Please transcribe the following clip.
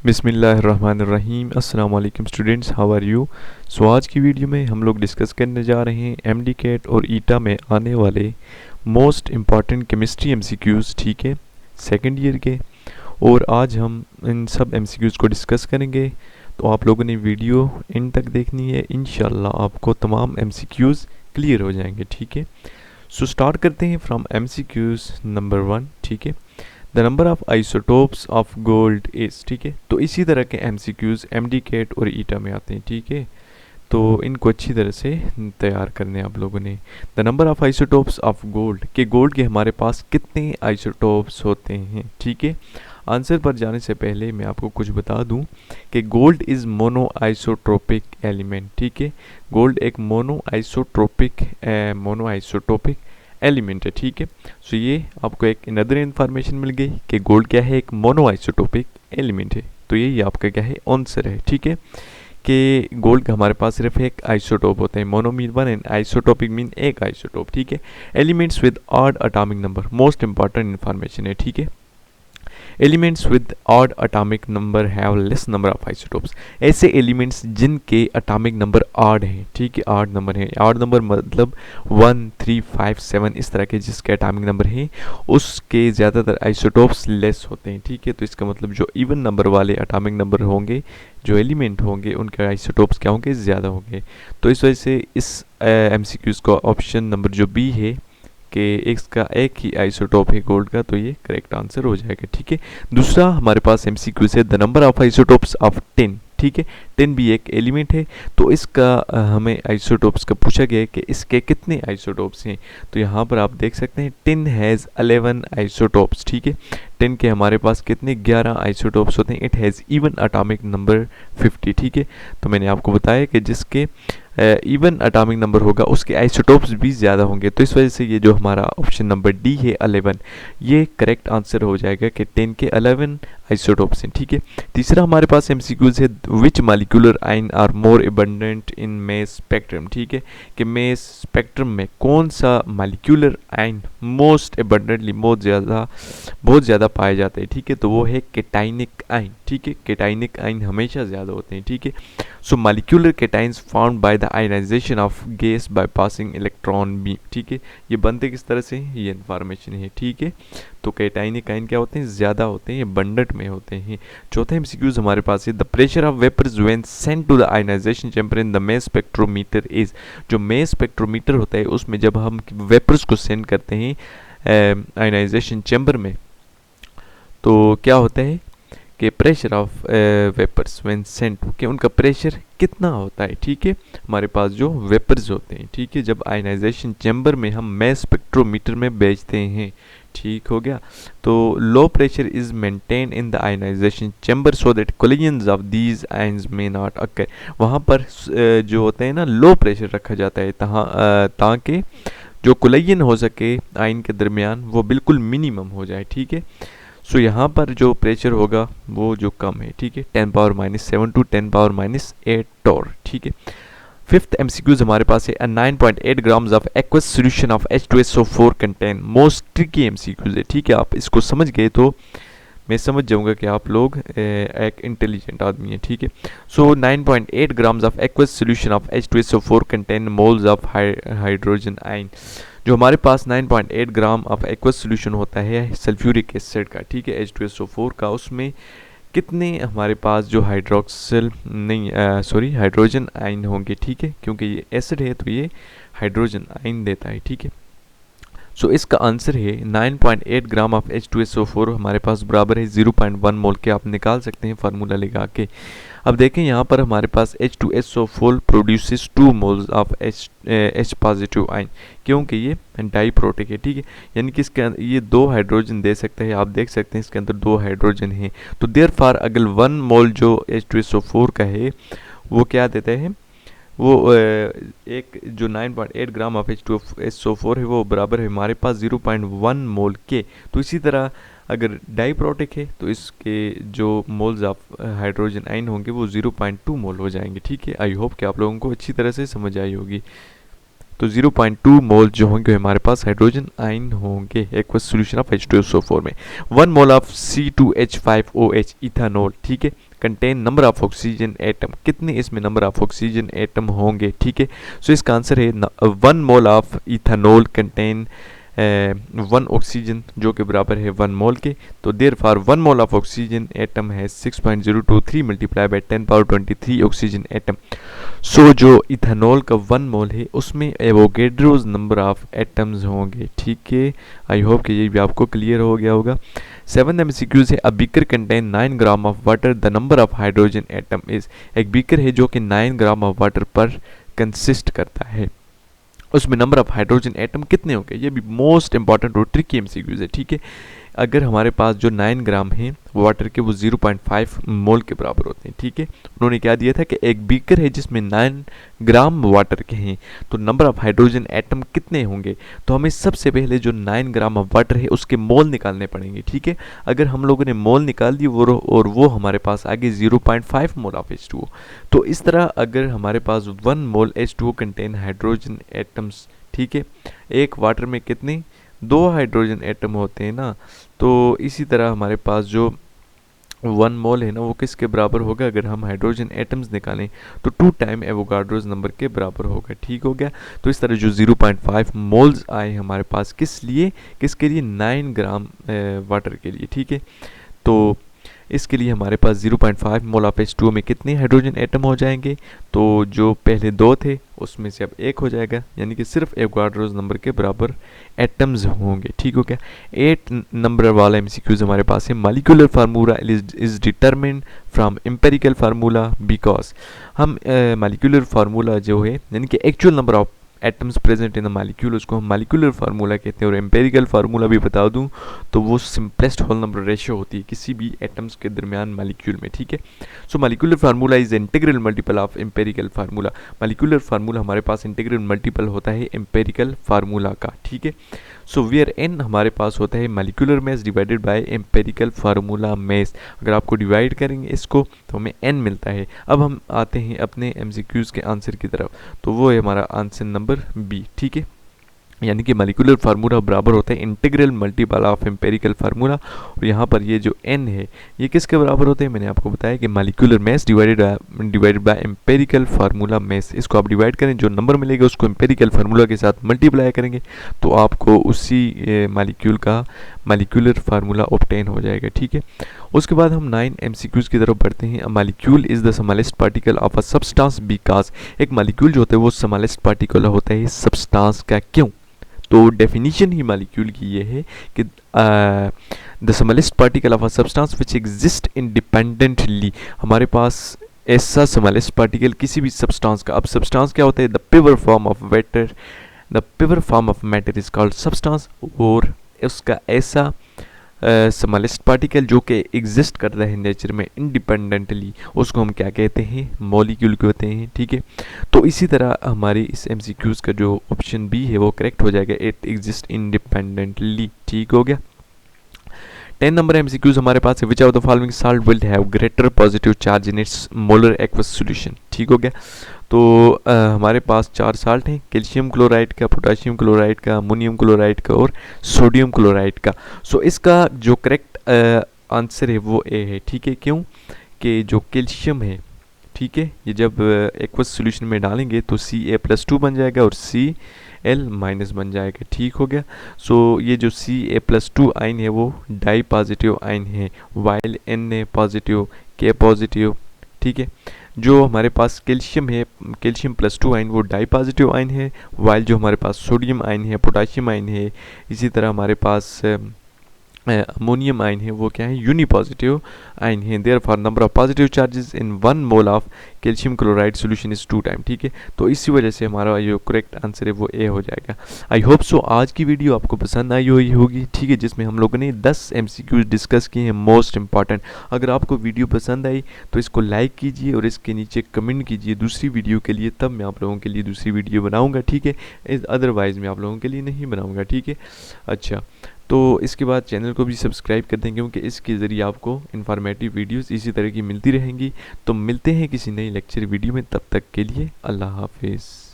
बिस्मिल्लाहिर्रहमानिर्रहीम। अस्सलाम वालेकुम स्टूडेंट्स, हाउ आर यू। सो आज की वीडियो में हम लोग डिस्कस करने जा रहे हैं एमडीकेट और ईटा में आने वाले मोस्ट इम्पॉर्टेंट केमिस्ट्री एमसीक्यूज़, ठीक है, सेकंड ईयर के। और आज हम इन सब एमसीक्यूज़ को डिस्कस करेंगे, तो आप लोगों ने वीडियो इन तक देखनी है। इंशाल्लाह आपको तमाम एमसीक्यूज़ क्लियर हो जाएंगे, ठीक है। सो स्टार्ट करते हैं फ्रॉम एमसीक्यूज़ नंबर 1, ठीक है। The number of isotopes of gold is, ठीक है। तो इसी तरह के एमसीक्यूज़ एमडीकेट और ईटा में आते हैं, ठीक है। तो इनको अच्छी तरह से तैयार करने आप लोगों ने। The number of isotopes of gold, के गोल्ड के हमारे पास कितने आइसोटोप्स होते हैं, ठीक है। आंसर पर जाने से पहले मैं आपको कुछ बता दूं कि gold is mono isotropic element, ठीक है। गोल्ड एक मोनो आइसोटोपिक एलिमेंट है, ठीक है। सो ये आपको एक अनदर इन्फॉर्मेशन मिल गई कि गोल्ड क्या है, एक मोनो आइसोटोपिक एलिमेंट है। तो यही आपका क्या है, आंसर है, ठीक है। कि गोल्ड का हमारे पास सिर्फ एक आइसोटोप होता है, mono mean one and isotopic mean एक आइसोटोप, ठीक है। Elements with odd atomic number, most important information है, ठीक है। Elements with odd atomic number have less number of isotopes, ऐसे एलिमेंट्स जिनके एटॉमिक नंबर ऑड हैं, ठीक है, ऑड नंबर है। ऑड नंबर मतलब 1, 3, 5, 7 इस तरह के जिसके एटॉमिक नंबर हैं उसके ज़्यादातर आइसोटोप्स लेस होते हैं, ठीक है। तो इसका मतलब जो इवन नंबर वाले एटॉमिक नंबर होंगे, जो एलिमेंट होंगे, उनके आइसोटोप्स क्या होंगे, ज़्यादा होंगे। तो इस वजह से इस एमसीक्यूज़ का ऑप्शन नंबर जो बी है कि इसका एक ही आइसोटोप है गोल्ड का, तो ये करेक्ट आंसर हो जाएगा, ठीक है। दूसरा हमारे पास एमसीक्यू है, the number of isotopes of 10, ठीक है। 10 भी एक एलिमेंट है, तो इसका हमें आइसोटोप्स का पूछा गया है कि इसके कितने आइसोटोप्स हैं। तो यहाँ पर आप देख सकते हैं 10 हैज़ 11 आइसोटोप्स, ठीक है। 10 के हमारे पास कितने 11 आइसोटोप्स होते हैं। It has even atomic number 50, ठीक है। तो मैंने आपको बताया कि जिसके इवन एटॉमिक नंबर होगा उसके आइसोटोप्स भी ज़्यादा होंगे। तो इस वजह से ये जो हमारा ऑप्शन नंबर डी है 11, ये करेक्ट आंसर हो जाएगा कि 10 के 11 आइसोटोप्स हैं, ठीक है। तीसरा हमारे पास एमसीक्यूज है, which molecular ion are more abundant in mass spectrum, ठीक है। कि मेस स्पेक्ट्रम में कौन सा मालिक्यूलर आयन मोस्ट एबंडेंटली बहुत ज़्यादा पाए जाते हैं, ठीक है। तो वो है केटाइनिक आयन, ठीक है। केटाइनिक आयन हमेशा ज़्यादा होते हैं, ठीक है। So molecular cations found by the ionisation of gas by passing electron beam, ठीक है। ये बनते किस तरह से, ये इन्फॉर्मेशन है, ठीक है। तो केटाइनिक आयन क्या होते हैं, ज़्यादा होते हैं, ये बंडट में होते हैं। चौथा एमसीक्यूज हमारे पास है, the pressure of vapours when sent to the ionisation chamber in the mass spectrometer is, जो मेस स्पेक्ट्रोमीटर होता है उसमें जब हम वेपर्स को सेंड करते हैं आयनाइजेशन चैम्बर में, तो क्या होता है कि pressure of vapours when sent, कि उनका प्रेशर कितना होता है, ठीक है। हमारे पास जो वेपर्स होते हैं, ठीक है, जब आयनाइजेशन चैम्बर में हम मैस स्पेक्ट्रोमीटर में भेजते हैं, ठीक हो गया। तो low pressure is maintain in the ionisation chamber so that collisions of these ions may not occur, वहाँ पर जो होते हैं ना, लो प्रेशर रखा जाता है ताकि जो कोलिजन हो सके आयन के दरमियान वो बिल्कुल मिनिमम हो जाए, ठीक है। सो यहाँ पर जो प्रेशर होगा वो जो कम है, ठीक है, 10⁻⁷ टू 10⁻8 टॉर, ठीक है। फिफ्थ एमसीक्यूज हमारे पास है, 9.8 grams of aqueous solution of H2SO4 contain, most tricky MCQs है, ठीक है। आप इसको समझ गए तो मैं समझ जाऊंगा कि आप लोग एक इंटेलिजेंट आदमी है, ठीक है। सो 9.8 grams of aqueous solution of H2SO4 contain moles of hydrogen ion, जो हमारे पास 9.8 ग्राम ऑफ एक्वस सोल्यूशन होता है सल्फ्यूरिक एसिड का, ठीक है, H2SO4 का, उसमें कितने हमारे पास जो हाइड्रोजन आयन होंगे, ठीक है। क्योंकि ये एसिड है तो ये हाइड्रोजन आयन देता है, ठीक है। सो इसका आंसर है 9.8 ग्राम ऑफ H2SO4 हमारे पास बराबर है 0.1 मोल के, आप निकाल सकते हैं फार्मूला लगा के। अब देखें यहाँ पर हमारे पास H2SO4 produces 2 moles of H positive ion, क्योंकि ये डाईप्रोटिक है, ठीक है। यानी कि इसके ये 2 हाइड्रोजन दे सकता है, आप देख सकते हैं इसके अंदर 2 हाइड्रोजन हैं। तो देयरफॉर अगर 1 मोल जो H2SO4 का है वो क्या देता है, वो एक जो 9.8 ग्राम ऑफ H2SO4 है वो बराबर है हमारे पास 0.1 मोल के। तो इसी तरह अगर डाईप्रोटिक है तो इसके जो मोल्स ऑफ हाइड्रोजन आयन होंगे वो 0.2 मोल हो जाएंगे, ठीक है। आई होप कि आप लोगों को अच्छी तरह से समझ आई होगी। तो 0.2 मोल जो होंगे हमारे पास हाइड्रोजन आयन होंगे एक्वस सॉल्यूशन ऑफ H2SO4 में। 1 मोल ऑफ C2H5OH इथानॉल, ठीक है, contain number of oxygen atom, कितने इसमें नंबर ऑफ ऑक्सीजन एटम होंगे, ठीक है। सो इसका आंसर है 1 mole of ethanol contain 1 oxygen, जो कि बराबर है 1 मोल के। तो therefore 1 mole of oxygen atom है 6.023 multiply by 10 power 23 oxygen atom. So जो इथेनॉल का 1 मोल है उसमें एवोगैड्रोज नंबर ऑफ एटम्स होंगे, ठीक है। आई होप कि ये भी आपको क्लियर हो गया होगा। 7 MCQ है a beaker contain 9 gram of water, the number of hydrogen atom is. एक बीकर है जो कि 9 ग्राम ऑफ वाटर पर कंसिस्ट करता है, उसमें नंबर ऑफ हाइड्रोजन एटम कितने होंगे। ये भी मोस्ट इंपॉर्टेंट और ट्रिकी MCQs है, ठीक है। अगर हमारे पास जो 9 ग्राम हैं वाटर के वो 0.5 मोल के बराबर होते हैं, ठीक है। उन्होंने क्या दिया था कि एक बीकर है जिसमें 9 ग्राम वाटर के हैं, तो नंबर ऑफ हाइड्रोजन एटम कितने होंगे। तो हमें सबसे पहले जो 9 ग्राम ऑफ वाटर है उसके मोल निकालने पड़ेंगे, ठीक है। अगर हम लोगों ने मोल निकाल दिए और वो हमारे पास आगे 0.5 मोल ऑफ H2O। तो इस तरह अगर हमारे पास 1 मोल H2O कंटेन हाइड्रोजन एटम्स, ठीक है। एक वाटर में कितने 2 हाइड्रोजन एटम होते हैं ना, तो इसी तरह हमारे पास जो 1 मोल है ना वो किसके बराबर होगा, अगर हम हाइड्रोजन एटम्स निकालें तो 2 टाइम एवोगाड्रोज नंबर के बराबर होगा, ठीक हो गया। तो इस तरह जो 0.5 मोल्स आए हमारे पास किस लिए, किसके लिए 9 ग्राम वाटर के लिए, ठीक है। तो इसके लिए हमारे पास 0.5 मोल ऑफ H2O में कितने हाइड्रोजन एटम हो जाएंगे, तो जो पहले 2 थे उसमें से अब 1 हो जाएगा, यानी कि सिर्फ एवोगाड्रोज नंबर के बराबर एटम्स होंगे, ठीक हो गया। 8 नंबर वाला MCQs हमारे पास है molecular formula is determined from empirical formula because. हम मॉलिक्यूलर फार्मूला जो है यानी कि actual number of atoms present in the molecule उसको हम मॉलिक्यूलर फार्मूला कहते हैं। और एम्पेरिकल फार्मूला भी बता दूं तो वो सिंपलेस्ट होल नंबर रेशियो होती है किसी भी एटम्स के दरमियान मॉलिक्यूल में, ठीक है। So molecular formula is integral multiple of empirical formula. Molecular formula हमारे पास इंटीग्रल मल्टीपल होता है एम्पेरिकल फार्मूला का, ठीक है। सो वेयर एन हमारे पास होता है molecular mass divided by empirical formula mass. अगर आपको डिवाइड करेंगे इसको तो हमें एन मिलता है। अब हम आते हैं अपने MCQs के आंसर की तरफ, तो वो है हमारा आंसर नंबर बी, ठीक है। यानी कि मॉलिक्यूलर फार्मूला बराबर होता है integral multiple of empirical formula. और यहाँ पर ये जो n है ये किसके बराबर होते हैं, मैंने आपको बताया कि molecular mass divided by empirical formula mass. इसको आप डिवाइड करें, जो नंबर मिलेगा उसको एम्पेरिकल फार्मूला के साथ मल्टीप्लाई करेंगे तो आपको उसी मॉलिक्यूल का मॉलिक्यूलर फार्मूला ऑब्टेन हो जाएगा, ठीक है। उसके बाद हम 9 MCQs की तरफ बढ़ते हैं। Molecule is the smallest particle of a substance because. एक मॉलिक्यूल जो होता है वो स्मॉलेस्ट पार्टिकल होता है सब्सटेंस का, क्यों। तो डेफिनेशन ही मॉलिक्यूल की ये है कि the smallest particle of a substance which exist independently. हमारे पास ऐसा स्मॉलेस्ट पार्टिकल किसी भी सब्सटेंस का, अब सब्सटेंस क्या होता है, the pure form of matter, the pure form of matter is called substance. और उसका ऐसा स्मॉलेस्ट पार्टिकल जो कि एग्जिस्ट करता है नेचर में इंडिपेंडेंटली, उसको हम क्या कहते हैं, मॉलिक्यूल कहते हैं, ठीक है। तो इसी तरह हमारी इस MCQs का जो ऑप्शन बी है वो करेक्ट हो जाएगा, इट एग्जिस्ट इंडिपेंडेंटली, ठीक हो गया। 10 नंबर MCQs हमारे पास है, which of the following salt will have greater positive charge in its molar aqueous solution, ठीक हो गया। तो हमारे पास 4 साल्ट हैं, कैल्शियम क्लोराइड का, पोटाशियम क्लोराइड का, अमोनियम क्लोराइड का और सोडियम क्लोराइड का। सो इसका जो करेक्ट आंसर है वो ए है, ठीक है। क्यों कि जो कैल्शियम है, ठीक है, ये जब एक्वस सॉल्यूशन में डालेंगे तो Ca+2 बन जाएगा और Cl- बन जाएगा, ठीक हो गया। सो ये जो Ca+2 आयन है वो डाई पॉजिटिव आयन है, while Na positive, K positive, ठीक है। जो हमारे पास कैल्शियम है, कैल्शियम+2 आयन वो डाई पॉजिटिव आयन है, वाइल जो हमारे पास सोडियम आयन है, पोटाशियम आयन है, इसी तरह हमारे पास अमोनियम आयन है वो क्या है, यूनी पॉजिटिव आयन है। Therefore number of positive charges in 1 mole of calcium chloride solution is 2 time, ठीक है। तो इसी वजह से हमारा जो करेक्ट आंसर है वो ए हो जाएगा। आई होप सो आज की वीडियो आपको पसंद आई हुई होगी, ठीक है, जिसमें हम लोगों ने 10 MCQs डिस्कस किए हैं मोस्ट इंपॉर्टेंट। अगर आपको वीडियो पसंद आई तो इसको लाइक कीजिए और इसके नीचे कमेंट कीजिए दूसरी वीडियो के लिए, तब मैं आप लोगों के लिए दूसरी वीडियो बनाऊँगा, ठीक है। अदरवाइज़ मैं आप लोगों के लिए नहीं बनाऊँगा, ठीक है। अच्छा, तो इसके बाद चैनल को भी सब्सक्राइब कर दें क्योंकि इसके ज़रिए आपको इन्फॉर्मेटिव वीडियोस इसी तरह की मिलती रहेंगी। तो मिलते हैं किसी नई लेक्चर वीडियो में, तब तक के लिए अल्लाह हाफिज़।